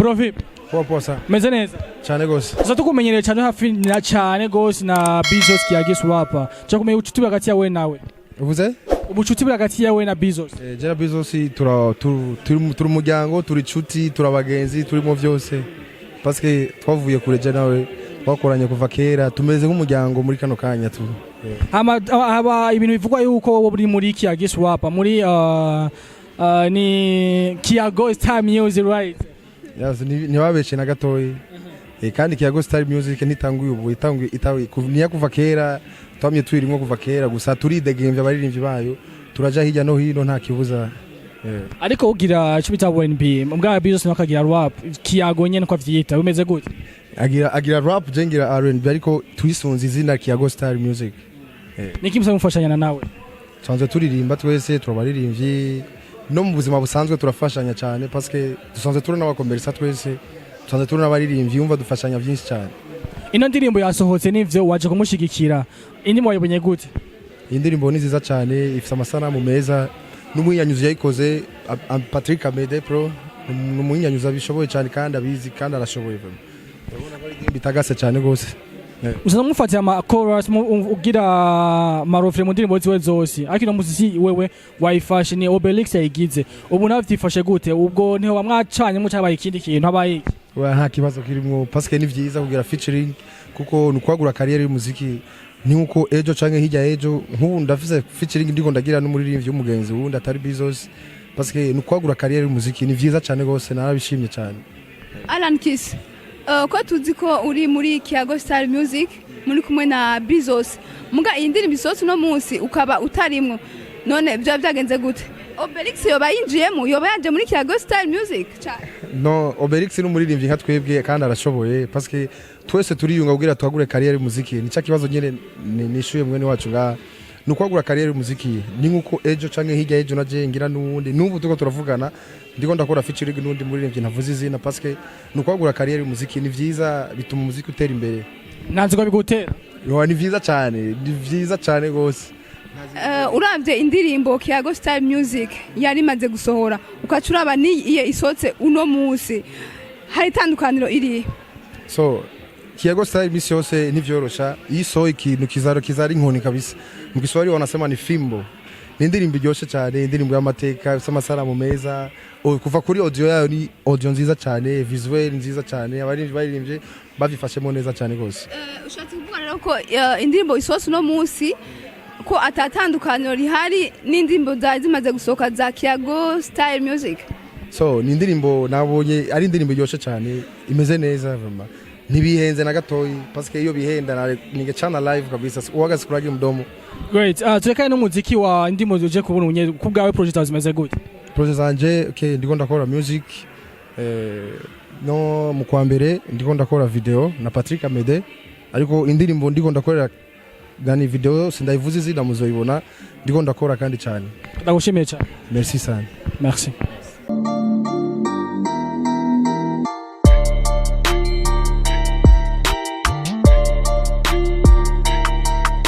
Bro vipi? Poa sana. Meze neza? Cyane gose. Sasa tukumenyereye cyane hafi na cyane gose na Bezos kiyagisu hapa. Cyakumeye ubucuti hagati yawe nawe. Uvuze? Ubucuti hagati yawe na Bezos. Jera Bezos turi umuryango, turi cuti, turabagenzi, turimo byose. Parce que twavuye kure je nawe twakoranye kuva kera, tumeze nk'umuryango muri kano kanya tu. Haba ibintu bivugwa yuko wo buri muri kiyagisu hapa muri ni Kiyago Star Music right? Yes, ni wabeshe na gatoyi. Kandi Kiyago Star Music nitanguye ubu itanguye niya kuva kera, twamye twirimo kuva kera gusa turidegembya abaririmbyi bayo, turaja hirya no hino nta kibuza. Ariko ugira cyo bita WNB, mbwa Bezos nakagira rap, Kiyago nyene ko avyita, bimeze gute? Agira rap jengira R&B ariko twisunze izina Kiyago Star Music. Niki musa mufashanya nawe? Twanze turirimba twese turabaririmbyi. No mu buzima busanzwe turafashanya cyane parce que dusanzwe turona abakomerisa twese dusanzwe turona abaririmbyi yumva dufashanya byinshi cyane. Ino ndirimbo yasohotse nivyo waje kumushigikira indi mwayibonye gute? Indirimbo ni nziza cyane ifite amasanamu meza n'umuyinyanyuzi yayikoze Patrick Amede Pro n'umuyinyanyuzi bishoboye cyane kandi abizi kandi arashoboye vraiment. Urabona ko ari bitagase cyane gose. Uzaza mufatira ama chorus ugira marofre mu ndirimbo ziwe zose ariko no muziki wewe wayifashe ni Obelix yayigize ubu navyifashe gute ubwo niho bamwacanye mu cyabaye ikindi kintu abaye nta kibazo kirimo parce que ni vyiza kugira featuring kuko nukwagura career y'umuziki ni uko ejo canke hirya ejo nk'ubu ndafise featuring ndiko ndagira n'umuririmbyi w'umugenzi wundi atari Bezos parce que nukwagura career y'umuziki ni vyiza cyane gose narabishimye cyane. Alan Kiss ko tuzi ko uri muri Kiyago Star Music muri kumwe na Bezos muga iyi ndirimbo isohotse no munsi ukaba utarimwo none byo byagenze gute? Obelix yoba yinjiyemo yoba yaje muri Kiyago Star Music no Obelix n'umuririmbyi nka twebwe kandi arashoboye parce que twese turiyunga kugira twagure career y'umuziki ni cya kibazo nyene nishuye mwene wacu nga nukwagura career y'umuziki ni nkuko ejo canke hirya ejo naje ngira n'uwundi n'ubu tuko turavugana ndiko ndakora featuring n'undi muririmbyi ntavuze izina parce que nukwagura career y'umuziki ni vyiza bituma umuziki utera imbere. Nanze ko bigutera? Yo ni vyiza cyane gose. Uravye indirimbo Kiyago Star Music yari maze gusohora ukacuraba ni iye isotse uno munsi hari tandukaniro iri so Kiyago Star Music yose nivyorosha iso ikintu kizari inkoni kabisa mu Kiswahili wanasema ni fimbo ni indirimbo iryoshe cyane indirimbo y'amateka ifite amasaramu meza kuva kuri audio yayo ni audio nziza cyane visuel nziza cyane abaririmbye bavifashemo neza cyane gose. Ushatse kuvuga rero ko indirimbo isose no munsi ko atatandukaniro rihari n'indirimbo zimaze gusohoka za Kiyago Star Music. So ni indirimbo nabonye ari indirimbo iryoshe cyane imeze neza vraiment ntibihenze na gatoyi parce que iyo bihenda ningecana live kabisa uwagaze kuragira mdomo. Great. Turekane n'umuziki wa ndimo uje kubona unye kubgawe project zimeze gute? Project zanje okay ndiko ndakora music no mu kwa mbere ndiko ndakora video na Patrick Amede ariko indirimbo ndiko ndakorera gani video sindayivuze izina muzoyibona ndiko ndakora kandi cyane. Ndagushimiye cyane. Merci sana. Merci.